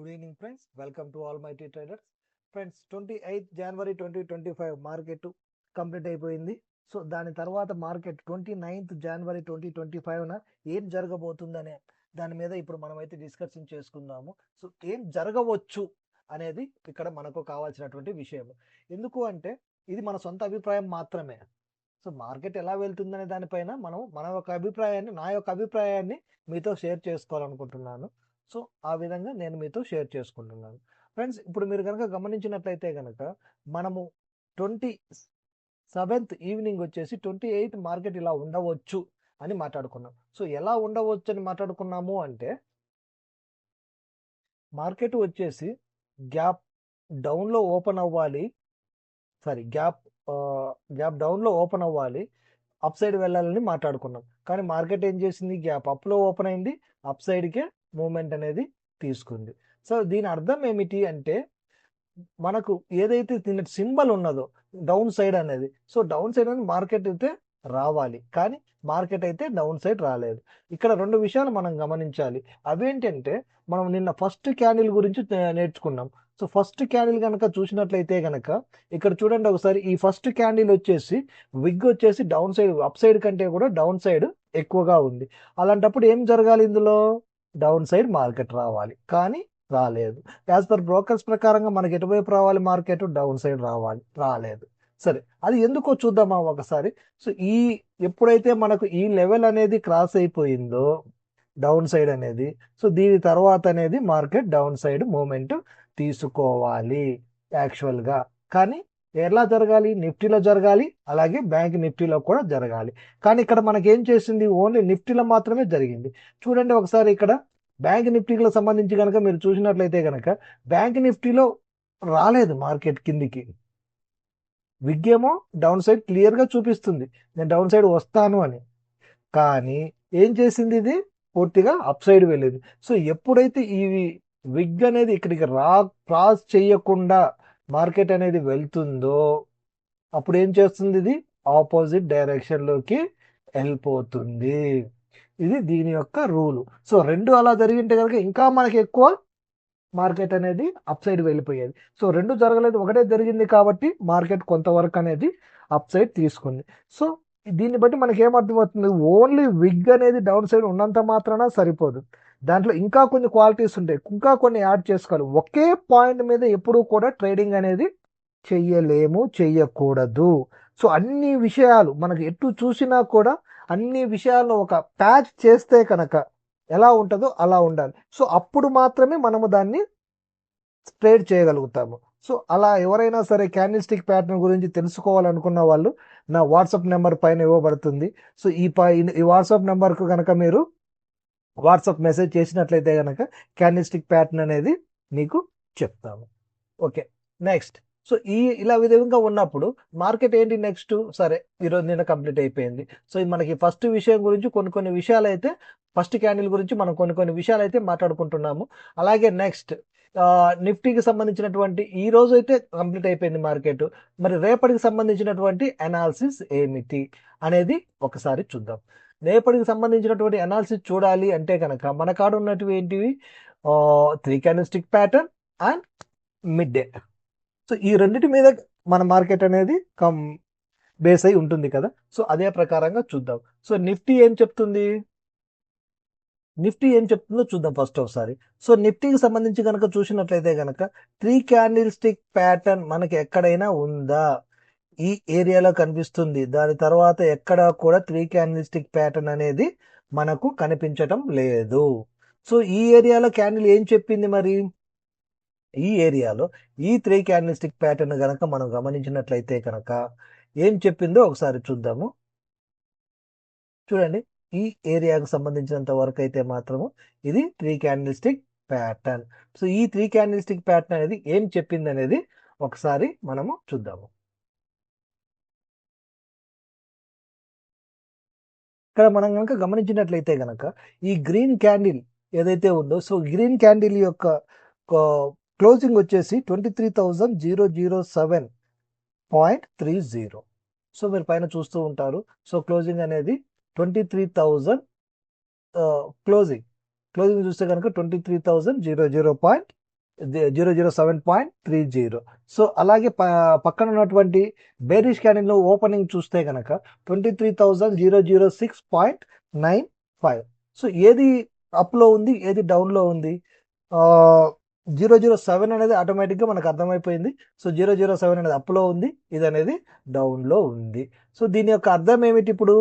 Good evening, friends. Welcome to Almighty Traders. Friends, 28th January 2025 market complete అయిపోయింది. So దాని తర్వాత market 29th January 2025న ఏం జరగబోతుందనే దాని మీద ఇప్పుడు మనమైతే డిస్కషన్ చేసుకుందాము. సో ఏం జరగవచ్చు అనేది ఇక్కడ మనకు కావాల్సినటువంటి విషయం. ఎందుకు అంటే ఇది మన సొంత అభిప్రాయం మాత్రమే. సో మార్కెట్ ఎలా వెళ్తుందనే దానిపైన మన యొక్క అభిప్రాయాన్ని, నా యొక్క అభిప్రాయాన్ని మీతో షేర్ చేసుకోవాలనుకుంటున్నాను. సో ఆ విధంగా నేను మీతో షేర్ చేసుకుంటున్నాను. ఫ్రెండ్స్, ఇప్పుడు మీరు కనుక గమనించినట్లయితే కనుక మనము 27th ఈవినింగ్ వచ్చేసి 28th మార్కెట్ ఇలా ఉండవచ్చు అని మాట్లాడుకున్నాం. సో ఎలా ఉండవచ్చు అని మాట్లాడుకున్నాము అంటే మార్కెట్ వచ్చేసి గ్యాప్ డౌన్లో ఓపెన్ అవ్వాలి, గ్యాప్ డౌన్లో ఓపెన్ అవ్వాలి, అప్ సైడ్ వెళ్ళాలని మాట్లాడుకున్నాం. కానీ మార్కెట్ ఏం చేసింది, గ్యాప్ అప్లో ఓపెన్ అయింది, అప్ సైడ్కే మూమెంట్ అనేది తీసుకుంది. సో దీని అర్థం ఏమిటి అంటే మనకు ఏదైతే దీని సింబల్ ఉన్నదో డౌన్ సైడ్ అనేది, సో డౌన్ సైడ్ అనేది మార్కెట్ అయితే రావాలి, కానీ మార్కెట్ అయితే డౌన్ సైడ్ రాలేదు. ఇక్కడ రెండు విషయాలు మనం గమనించాలి. అవేంటంటే మనం నిన్న ఫస్ట్ క్యాండిల్ గురించి నేర్చుకున్నాం. సో ఫస్ట్ క్యాండిల్ కనుక చూసినట్లయితే కనుక ఇక్కడ చూడండి ఒకసారి, ఈ ఫస్ట్ క్యాండిల్ వచ్చేసి విగ్ వచ్చేసి డౌన్ సైడ్, అప్ సైడ్ కంటే కూడా డౌన్ సైడ్ ఎక్కువగా ఉంది. అలాంటప్పుడు ఏం జరగాలి, ఇందులో డౌన్ సైడ్ మార్కెట్ రావాలి, కానీ రాలేదు. యాజ్ పర్ బ్రోకర్స్ ప్రకారంగా మనకి ఎటువైపు రావాలి, మార్కెట్ డౌన్ సైడ్ రాలేదు. సరే, అది ఎందుకో చూద్దామా ఒకసారి. సో ఎప్పుడైతే మనకు ఈ లెవెల్ అనేది క్రాస్ అయిపోయిందో డౌన్ సైడ్ అనేది, సో దీని తర్వాత అనేది మార్కెట్ డౌన్ సైడ్ మూమెంట్ తీసుకోవాలి యాక్చువల్గా. కానీ ఎలా జరగాలి, నిఫ్టీలో జరగాలి, అలాగే బ్యాంక్ నిఫ్టీలో కూడా జరగాలి. కానీ ఇక్కడ మనకి ఏం చేసింది, ఓన్లీ నిఫ్టీలో మాత్రమే జరిగింది. చూడండి ఒకసారి, ఇక్కడ బ్యాంక్ నిఫ్టీకి సంబంధించి కనుక మీరు చూసినట్లయితే కనుక బ్యాంక్ నిఫ్టీలో రాలేదు మార్కెట్ కిందికి. విగ్ ఏమో డౌన్ సైడ్ క్లియర్గా చూపిస్తుంది, నేను డౌన్ సైడ్ వస్తాను అని. కానీ ఏం చేసింది, ఇది పూర్తిగా అప్ సైడ్ వెళ్ళింది. సో ఎప్పుడైతే ఈ విగ్ అనేది ఇక్కడికి క్రాస్ చేయకుండా మార్కెట్ అనేది వెళ్తుందో అప్పుడు ఏం చేస్తుంది, ఇది ఆపోజిట్ డైరెక్షన్లోకి వెళ్ళిపోతుంది. ఇది దీని యొక్క రూలు. సో రెండు అలా జరిగింటే కనుక ఇంకా మనకి ఎక్కువ మార్కెట్ అనేది అప్ సైడ్ వెళ్ళిపోయేది. సో రెండు జరగలేదు, ఒకటే జరిగింది కాబట్టి మార్కెట్ కొంతవరకు అనేది అప్ సైడ్ తీసుకుంది. సో దీన్ని బట్టి మనకి ఏమర్థమవుతుంది, ఓన్లీ విగ్ అనేది డౌన్ సైడ్ ఉన్నంత మాత్రాన సరిపోదు, దాంట్లో ఇంకా కొన్ని క్వాలిటీస్ ఉంటాయి, ఇంకా కొన్ని యాడ్ చేసుకోవాలి. ఒకే పాయింట్ మీద ఎప్పుడూ కూడా ట్రేడింగ్ అనేది చెయ్యకూడదు. సో అన్ని విషయాలు మనకి ఎటు చూసినా కూడా అన్ని విషయాలను ఒక ప్యాచ్ చేస్తే కనుక ఎలా ఉంటుందో అలా ఉండాలి. సో అప్పుడు మాత్రమే మనము దాన్ని ట్రేడ్ చేయగలుగుతాము. సో అలా ఎవరైనా సరే క్యాండిల్ స్టిక్ ప్యాటర్న్ గురించి తెలుసుకోవాలనుకున్న వాళ్ళు నా వాట్సాప్ నెంబర్ పైన ఇవ్వబడుతుంది. సో ఈ వాట్సాప్ నెంబర్కు కనుక మీరు వాట్సాప్ మెసేజ్ చేసినట్లయితే కనుక క్యాండిల్ స్టిక్ ప్యాటర్న్ అనేది మీకు చెప్తాము. Okay, next. సో ఇలా విధంగా ఉన్నప్పుడు మార్కెట్ ఏంటి నెక్స్ట్, సరే ఈరోజు నిన్న కంప్లీట్ అయిపోయింది. సో మనకి ఫస్ట్ విషయం గురించి కొన్ని విషయాలు అయితే, ఫస్ట్ క్యాండిల్ గురించి మనం కొన్ని విషయాలు అయితే మాట్లాడుకుంటున్నాము. అలాగే నెక్స్ట్ నిఫ్టీకి సంబంధించినటువంటి ఈ రోజు అయితే కంప్లీట్ అయిపోయింది మార్కెట్. మరి రేపటికి సంబంధించినటువంటి అనాలిసిస్ ఏమిటి అనేది ఒకసారి చూద్దాం. రేపటికి సంబంధించినటువంటి అనాలిసిస్ చూడాలి అంటే కనుక మన కాడ ఉన్నటువంటి ఏంటివి, 3 candle stick pattern and mid day. So ఈ రెండింటి మీద మన మార్కెట్ అనేది బేస్ అయి ఉంటుంది కదా. సో అదే ప్రకారంగా చూద్దాం. సో నిఫ్టీ ఏం చెప్తుందో చూద్దాం ఫస్ట్ ఒకసారి. సో నిఫ్టీకి సంబంధించి కనుక చూసినట్లయితే కనుక 3 క్యాండిల్ స్టిక్ ప్యాటర్న్ మనకి ఎక్కడైనా ఉందా, ఈ ఏరియాలో కనిపిస్తుంది. దాని తర్వాత ఎక్కడ కూడా 3 క్యాండిల్ స్టిక్ ప్యాటర్న్ అనేది మనకు కనిపించటం లేదు. సో ఈ ఏరియాలో క్యాండిల్ ఏం చెప్పింది, మరి ఈ ఏరియాలో ఈ 3 క్యాండిల్ స్టిక్ ప్యాటర్న్ కనుక మనం గమనించినట్లయితే కనుక ఏం చెప్పిందో ఒకసారి చూద్దాము. చూడండి, ఈ ఏరియాకు సంబంధించినంత వరకు అయితే మాత్రము ఇది 3 క్యాండిల్ స్టిక్ ప్యాటర్న్. సో ఈ 3 క్యాండిల్ స్టిక్ ప్యాటర్న్ అనేది ఏం చెప్పింది అనేది ఒకసారి మనము చూద్దాము. ఇక్కడ మనం కనుక గమనించినట్లయితే కనుక ఈ గ్రీన్ క్యాండిల్ ఏదైతే ఉందో, సో గ్రీన్ క్యాండిల్ యొక్క క్లోజింగ్ వచ్చేసి 23,007.30. సో మీరు పైన చూస్తూ ఉంటారు. సో క్లోజింగ్ అనేది 23,000 క్లోజింగ్ చూస్తే కనుక 23,000.30 007.30. సో అలాగే పక్కన ఉన్నటువంటి బేరిష్ క్యాండిల్ ఓపెనింగ్ చూస్తే కనుక 23,006.95. సో ఏది అప్లో ఉంది, ఏది డౌన్లో ఉంది? 007 అనేది ఆటోమేటిక్గా మనకు అర్థమైపోయింది. సో 007 అనేది అప్లో ఉంది, ఇది అనేది డౌన్లో ఉంది. సో దీని యొక్క అర్థం ఏమిటి? ఇప్పుడు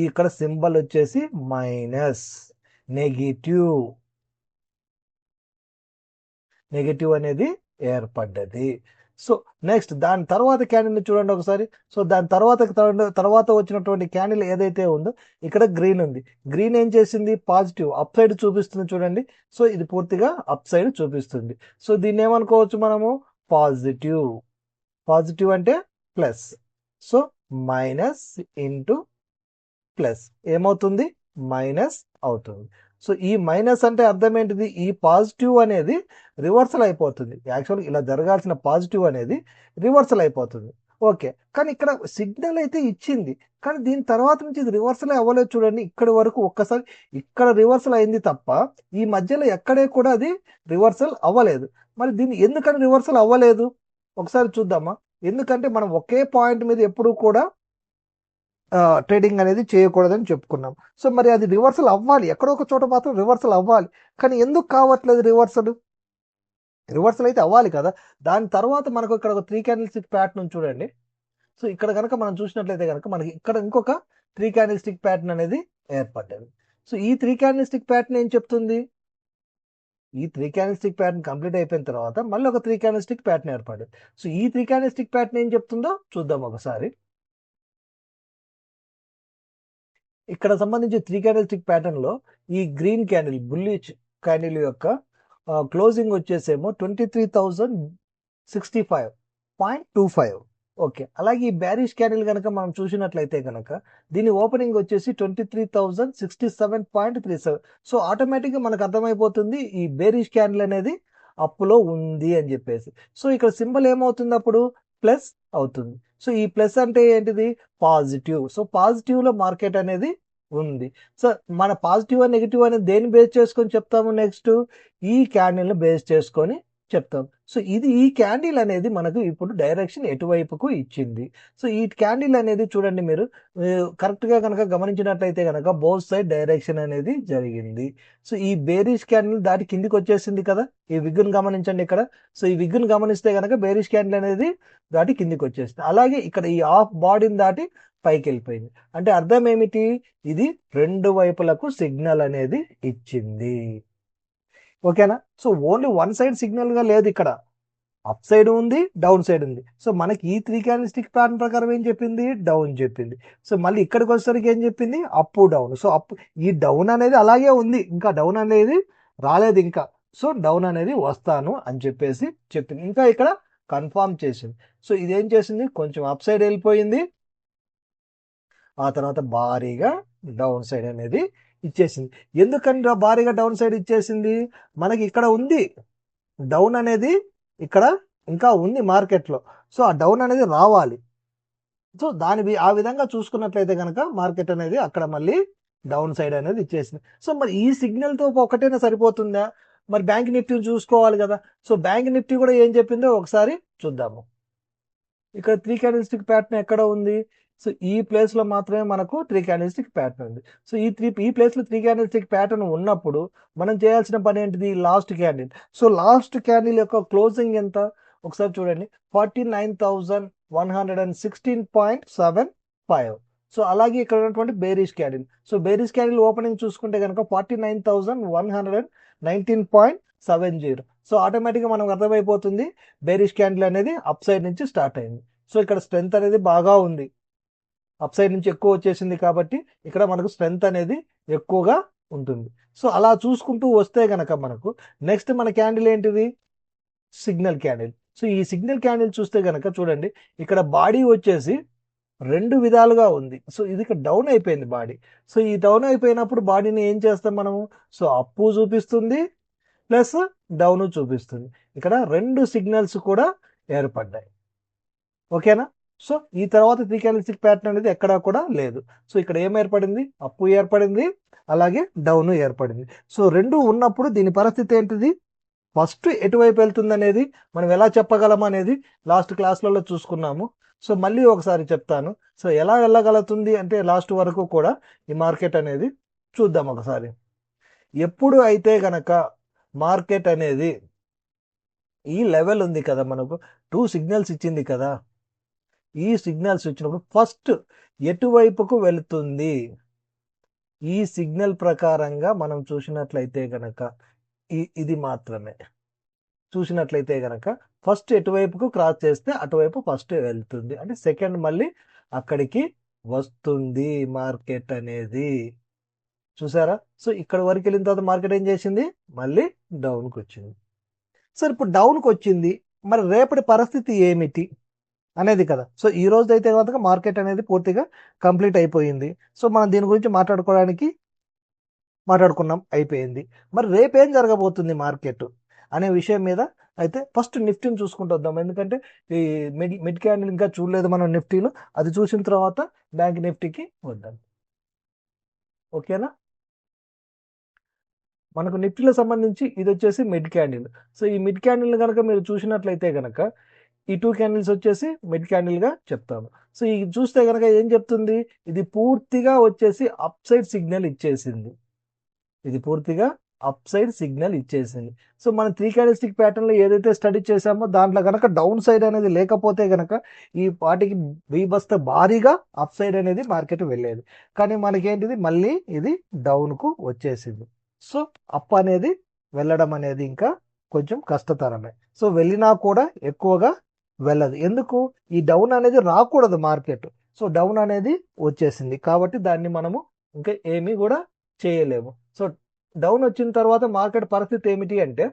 ఇక్కడ సింబల్ వచ్చేసి మైనస్, నెగటివ్ అనేది ఏర్పడ్డది. సో నెక్స్ట్ దాని తర్వాత క్యాండిల్ చూడండి ఒకసారి. సో దాని తర్వాత వచ్చినటువంటి క్యాండిల్ ఏదైతే ఉందో ఇక్కడ గ్రీన్ ఉంది. గ్రీన్ ఏం చేసింది? పాజిటివ్ అప్ సైడ్ చూపిస్తుంది చూడండి. సో ఇది పూర్తిగా అప్ సైడ్ చూపిస్తుంది. సో దీన్ని ఏమనుకోవచ్చు మనము? పాజిటివ్ అంటే plus. So minus into plus ఏమవుతుంది? మైనస్ అవుతుంది. సో ఈ మైనస్ అంటే అర్థం ఏంటిది? ఈ పాజిటివ్ అనేది రివర్సల్ అయిపోతుంది. యాక్చువల్గా ఇలా జరగాల్సిన పాజిటివ్ అనేది రివర్సల్ అయిపోతుంది. ఓకే, కానీ ఇక్కడ సిగ్నల్ అయితే ఇచ్చింది, కానీ దీని తర్వాత నుంచి ఇది రివర్సల్ అవ్వలేదు చూడండి. ఇక్కడి వరకు ఒక్కసారి ఇక్కడ రివర్సల్ అయింది తప్ప ఈ మధ్యలో ఎక్కడే కూడా అది రివర్సల్ అవ్వలేదు. మరి దీన్ని ఎందుకని రివర్సల్ అవ్వలేదు ఒకసారి చూద్దామా? ఎందుకంటే మనం ఒకే పాయింట్ మీద ఎప్పుడు కూడా ట్రేడింగ్ అనేది చేయకూడదని చెప్పుకున్నాం. సో మరి అది రివర్సల్ అవ్వాలి, ఎక్కడో ఒక చోట మాత్రం రివర్సల్ అవ్వాలి. కానీ ఎందుకు కావట్లేదు రివర్సల్ అయితే అవ్వాలి కదా. దాని తర్వాత మనకు ఇక్కడ ఒక 3 క్యాండిల్ స్టిక్ ప్యాటర్న్ చూడండి. సో ఇక్కడ కనుక మనం చూసినట్లయితే కనుక మనకి ఇక్కడ ఇంకొక 3 క్యాండిల్ స్టిక్ ప్యాటర్న్ అనేది ఏర్పడ్డది. సో ఈ 3 క్యాండిల్ స్టిక్ ప్యాటర్న్ ఏం చెప్తుంది? ఈ 3 క్యాండిల్ స్టిక్ ప్యాటర్న్ కంప్లీట్ అయిపోయిన తర్వాత మళ్ళీ ఒక 3 క్యాండిల్ స్టిక్ ప్యాటర్న్ ఏర్పడ్డది. సో ఈ 3 క్యాండిల్ స్టిక్ ప్యాటర్న్ ఏం చెప్తుందో చూద్దాం ఒకసారి. ఇక్కడ సంబంధించి 3 క్యాండిల్ స్టిక్ ప్యాటర్న్ లో ఈ గ్రీన్ క్యాండిల్, బుల్లిష్ క్యాండిల్ యొక్క క్లోజింగ్ వచ్చేసేమో 23,065.25. ఓకే, అలాగే ఈ బ్యారిష్ క్యాండిల్ కనుక మనం చూసినట్లయితే కనుక దీని ఓపెనింగ్ వచ్చేసి 23,067.37. సో ఆటోమేటిక్గా మనకు అర్థమైపోతుంది ఈ బేరిష్ క్యాండిల్ అనేది అప్పులో ఉంది అని చెప్పేసి. సో ఇక్కడ సింబల్ ఏమవుతుంది అప్పుడు? ప్లస్ అవుతుంది. సో ఈ ప్లస్ అంటే ఏంటిది? పాజిటివ్. సో పాజిటివ్ లో మార్కెట్ అనేది ఉంది. సో మన పాజిటివ్ అండ్ నెగిటివ్ అనేది దేని బేస్ చేసుకొని చెప్తాము? నెక్స్ట్ ఈ క్యాండిల్ ని బేస్ చేసుకొని చెప్తాం. సో ఈ క్యాండిల్ అనేది మనకు ఇప్పుడు డైరెక్షన్ ఎటువైపుకు ఇచ్చింది. సో ఈ క్యాండిల్ అనేది చూడండి, మీరు కరెక్ట్ గా కనుక గమనించినట్లయితే కనుక బోత్ సైడ్ డైరెక్షన్ అనేది జరిగింది. సో ఈ బేరిష్ క్యాండిల్ దాటి కిందికి వచ్చేసింది కదా. ఈ విగ్గును గమనించండి ఇక్కడ. సో ఈ విగ్గును గమనిస్తే కనుక బేరిష్ క్యాండిల్ అనేది దాటి కిందికి వచ్చేసింది. అలాగే ఇక్కడ ఈ హాఫ్ బాడీని దాటి పైకి వెళ్ళిపోయింది. అంటే అర్థం ఏమిటి? ఇది రెండు వైపులకు సిగ్నల్ అనేది ఇచ్చింది. ఓకేనా? So only one side signal గా లేదు, ఇక్కడ అప్ సైడ్ ఉంది, డౌన్ సైడ్ ఉంది. సో మనకి ఈ 3 క్యాండిల్ స్టిక్ ప్యాటర్న్ ప్రకారం ఏం చెప్పింది? డౌన్ చెప్పింది. సో మళ్ళీ ఇక్కడికి వచ్చేసరికి ఏం చెప్పింది? Up down. సో అప్, ఈ డౌన్ అనేది అలాగే ఉంది, ఇంకా డౌన్ అనేది రాలేదు ఇంకా. సో డౌన్ అనేది వస్తాను అని చెప్పేసి చెప్పింది. ఇంకా ఇక్కడ కన్ఫర్మ్ చేసింది. సో ఇదేం చేసింది? కొంచెం అప్ సైడ్ వెళ్ళిపోయింది, ఆ తర్వాత భారీగా డౌన్ సైడ్ అనేది ఇచ్చేసింది. ఎందుకని భారీగా డౌన్ సైడ్ ఇచ్చేసింది? మనకి ఇక్కడ ఉంది డౌన్ అనేది, ఇక్కడ ఇంకా ఉంది మార్కెట్లో. సో ఆ డౌన్ అనేది రావాలి. సో ఆ విధంగా చూసుకున్నట్లయితే కనుక మార్కెట్ అనేది అక్కడ మళ్ళీ డౌన్ సైడ్ అనేది ఇచ్చేసింది. సో మరి ఈ సిగ్నల్తో ఒకటైనా సరిపోతుందా? మరి బ్యాంక్ నిఫ్టీ చూసుకోవాలి కదా. సో బ్యాంక్ నిఫ్టీ కూడా ఏం చెప్పిందో ఒకసారి చూద్దాము. ఇక్కడ 3 క్యాండిల్ స్టిక్ ప్యాటర్న్ ఎక్కడ ఉంది? సో ఈ ప్లేస్ లో మాత్రమే మనకు 3 క్యాండిల్ స్టిక్ ప్యాటర్న్ ఉంది. సో ఈ ప్లేస్ లో 3 క్యాండిల్ స్టిక్ ప్యాటర్న్ ఉన్నప్పుడు మనం చేయాల్సిన పని ఏంటిది? Last candle. So last candle యొక్క క్లోజింగ్ ఎంత ఒకసారి చూడండి, 49,116.75. సో అలాగే ఇక్కడ ఉన్నటువంటి bearish candle. So bearish candle opening చూసుకుంటే కనుక 49,119.70. సో ఆటోమేటిక్గా మనకు అర్థమైపోతుంది బేరిష్ క్యాండిల్ అనేది అప్ సైడ్ నుంచి స్టార్ట్ అయింది. సో ఇక్కడ స్ట్రెంత్ అనేది బాగా ఉంది, అప్ సైడ్ నుంచి ఎక్కువ వచ్చేసింది కాబట్టి ఇక్కడ మనకు స్ట్రెంత్ అనేది ఎక్కువగా ఉంటుంది. సో అలా చూసుకుంటూ వస్తే గనక మనకు నెక్స్ట్ మన క్యాండిల్ ఏంటిది? Signal candle. సో ఈ సిగ్నల్ క్యాండిల్ చూస్తే గనక చూడండి, ఇక్కడ బాడీ వచ్చేసి రెండు విధాలుగా ఉంది. సో ఇది ఇక్కడ డౌన్ అయిపోయింది బాడీ. సో ఈ డౌన్ అయిపోయినప్పుడు బాడీని ఏం చేస్తాం మనము? సో అప్పు చూపిస్తుంది ప్లస్ డౌన్ చూపిస్తుంది. ఇక్కడ రెండు సిగ్నల్స్ కూడా ఏర్పడ్డాయి. ఓకేనా? సో ఈ తర్వాత 3 క్యాండిల్ స్టిక్ ప్యాటర్న్ అనేది ఎక్కడా కూడా లేదు. సో ఇక్కడ ఏం ఏర్పడింది? అప్పు ఏర్పడింది, అలాగే డౌన్ ఏర్పడింది. సో రెండు ఉన్నప్పుడు దీని పరిస్థితి ఏంటిది? ఫస్ట్ ఎటువైపు వెళ్తుంది అనేది మనం ఎలా చెప్పగలం అనేది లాస్ట్ క్లాస్లలో చూసుకున్నాము. సో మళ్ళీ ఒకసారి చెప్తాను. సో ఎలా వెళ్ళగలుగుతుంది అంటే లాస్ట్ వరకు కూడా ఈ మార్కెట్ అనేది చూద్దాం ఒకసారి. ఎప్పుడు అయితే గనక మార్కెట్ అనేది ఈ లెవెల్ ఉంది కదా, మనకు 2 సిగ్నల్స్ ఇచ్చింది కదా, ఈ సిగ్నల్స్ ఇచ్చినప్పుడు ఫస్ట్ ఎటువైపుకు వెళుతుంది, ఈ సిగ్నల్ ప్రకారంగా మనం చూసినట్లయితే గనక ఇది మాత్రమే చూసినట్లయితే గనక ఫస్ట్ ఎటువైపుకు క్రాస్ చేస్తే అటువైపు ఫస్ట్ వెళ్తుంది, అంటే సెకండ్ మళ్ళీ అక్కడికి వస్తుంది మార్కెట్ అనేది. చూసారా? సో ఇక్కడ వరకు వెళ్ళిన తర్వాత మార్కెట్ ఏం చేసింది, మళ్ళీ డౌన్కి వచ్చింది. సరే ఇప్పుడు డౌన్కి వచ్చింది, మరి రేపటి పరిస్థితి ఏమిటి అనేది కదా. సో ఈ రోజు అయితే కనుక మార్కెట్ అనేది పూర్తిగా కంప్లీట్ అయిపోయింది. సో మనం దీని గురించి మాట్లాడుకున్నాం, అయిపోయింది. మరి రేపేం జరగబోతుంది మార్కెట్ అనే విషయం మీద అయితే ఫస్ట్ నిఫ్టీని చూసుకుంటూ వద్దాం. ఎందుకంటే ఈ మిడ్ క్యాండిల్ ఇంకా చూడలేదు మనం నిఫ్టీలో, అది చూసిన తర్వాత బ్యాంక్ నిఫ్టీకి వద్దాం. ఓకేనా? మనకు నిఫ్టీలో సంబంధించి ఇది వచ్చేసి మిడ్ క్యాండిల్. సో ఈ మిడ్ క్యాండిల్ కనుక మీరు చూసినట్లయితే కనుక ఈ 2 క్యాండిల్స్ వచ్చేసి మిడ్ క్యాండిల్గా చెప్తాము. సో ఇది చూస్తే కనుక ఏం చెప్తుంది, ఇది పూర్తిగా వచ్చేసి అప్ సైడ్ సిగ్నల్ ఇచ్చేసింది. ఇది పూర్తిగా అప్ సైడ్ సిగ్నల్ ఇచ్చేసింది. సో మనం 3 క్యాండిల్స్టిక్ ప్యాటర్న్లో ఏదైతే స్టడీ చేసామో దాంట్లో కనుక డౌన్ సైడ్ అనేది లేకపోతే కనుక ఈ వాటికి బీభత్స భారీగా అప్ సైడ్ అనేది మార్కెట్ వెళ్ళేది. కానీ మనకేంటిది మళ్ళీ ఇది డౌన్కు వచ్చేసింది. సో అప్ అనేది వెళ్ళడం అనేది ఇంకా కొంచెం కష్టతరమే. సో వెళ్ళినా కూడా ఎక్కువగా వెళ్ళదు. ఎందుకు, ఈ డౌన్ అనేది రాకూడదు మార్కెట్. సో డౌన్ అనేది వచ్చేసింది కాబట్టి దాన్ని మనము ఇంకా ఏమీ కూడా చేయలేము. సో డౌన్ వచ్చిన తర్వాత మార్కెట్ పరిస్థితి ఏమిటి అంటే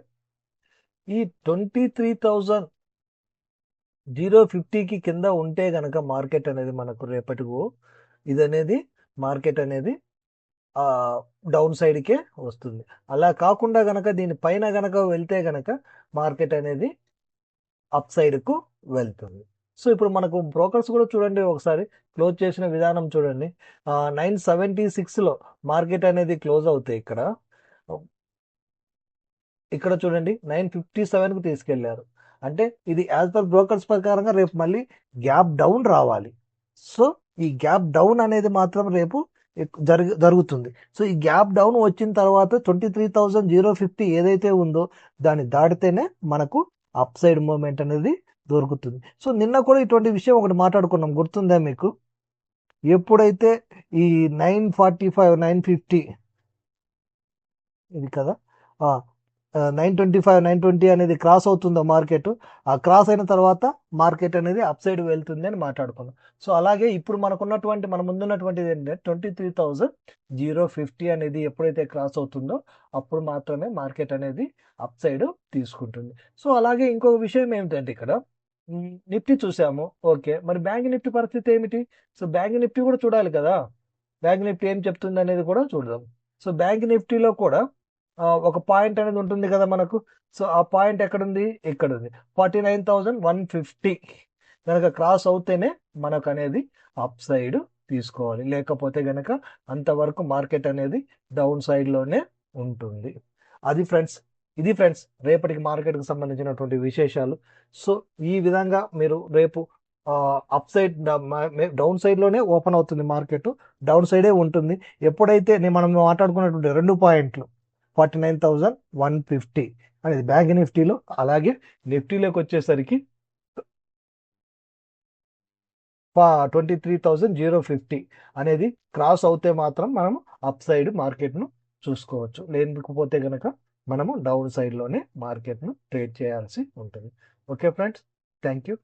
ఈ 23,050కి కింద ఉంటే గనక మార్కెట్ అనేది మనకు రేపటికు ఇది అనేది మార్కెట్ అనేది డౌన్ సైడ్కే వస్తుంది. అలా కాకుండా గనక దీనిపైన గనక వెళ్తే గనక మార్కెట్ అనేది అప్ సైడ్కు వెళ్తుంది. సో ఇప్పుడు మనకు బ్రోకర్స్ కూడా చూడండి, ఒకసారి క్లోజ్ చేసిన విధానం చూడండి. 976లో మార్కెట్ అనేది క్లోజ్ అవుతాయి. ఇక్కడ చూడండి 957కు తీసుకెళ్లారు. అంటే ఇది యాజ్ పర్ బ్రోకర్స్ ప్రకారంగా రేపు మళ్ళీ గ్యాప్ డౌన్ రావాలి. సో ఈ గ్యాప్ డౌన్ అనేది మాత్రం రేపు జరుగుతుంది. సో ఈ గ్యాప్ డౌన్ వచ్చిన తర్వాత 23,050 ఏదైతే ఉందో దాన్ని దాటితేనే మనకు అప్ సైడ్ మూవ్మెంట్ అనేది దొరుకుతుంది. సో నిన్న కూడా ఇటువంటి విషయం ఒకటి మాట్లాడుకున్నాం, గుర్తుందా మీకు? ఎప్పుడైతే ఈ 945 950 ఇది కదా 925 920 అనేది క్రాస్ అవుతుందో మార్కెట్, ఆ క్రాస్ అయిన తర్వాత మార్కెట్ అనేది అప్ సైడ్ వెళ్తుంది అని మాట్లాడుకున్నాం. సో అలాగే ఇప్పుడు మన ముందున్నటువంటిది ఏంటంటే 23,050 అనేది ఎప్పుడైతే క్రాస్ అవుతుందో అప్పుడు మాత్రమే మార్కెట్ అనేది అప్ సైడ్ తీసుకుంటుంది. సో అలాగే ఇంకొక విషయం ఏమిటంటే ఇక్కడ నిఫ్టీ చూసాము, ఓకే. మరి బ్యాంక్ నిఫ్టీ పరిస్థితి ఏమిటి? సో బ్యాంక్ నిఫ్టీ కూడా చూడాలి కదా, బ్యాంక్ నిఫ్టీ ఏం చెప్తుంది అనేది కూడా చూద్దాం. సో బ్యాంక్ నిఫ్టీలో కూడా ఒక పాయింట్ అనేది ఉంటుంది కదా మనకు. సో ఆ పాయింట్ ఎక్కడుంది, ఇక్కడ ఉంది. 49,150 కనుక క్రాస్ అవుతేనే మనకు అనేది అప్ సైడ్ తీసుకోవాలి, లేకపోతే గనక అంతవరకు మార్కెట్ అనేది డౌన్ సైడ్లోనే ఉంటుంది. ఇది ఫ్రెండ్స్ రేపటికి మార్కెట్కి సంబంధించినటువంటి విశేషాలు. సో ఈ విధంగా మీరు రేపు అప్ సైడ్ డౌన్ సైడ్లోనే ఓపెన్ అవుతుంది మార్కెట్, డౌన్ సైడే ఉంటుంది. ఎప్పుడైతే మనం మాట్లాడుకున్నటువంటి 2 పాయింట్లు 49,150 అనేది బ్యాంక్ నిఫ్టీలో, అలాగే నిఫ్టీలోకి వచ్చేసరికి 23,050 అనేది క్రాస్ అవుతే మాత్రం మనం అప్ సైడ్ మార్కెట్ను చూసుకోవచ్చు, లేకపోతే కనుక మనము డౌన్ సైడ్లోనే మార్కెట్ను ట్రేడ్ చేయాల్సి ఉంటుంది. Okay friends, thank you.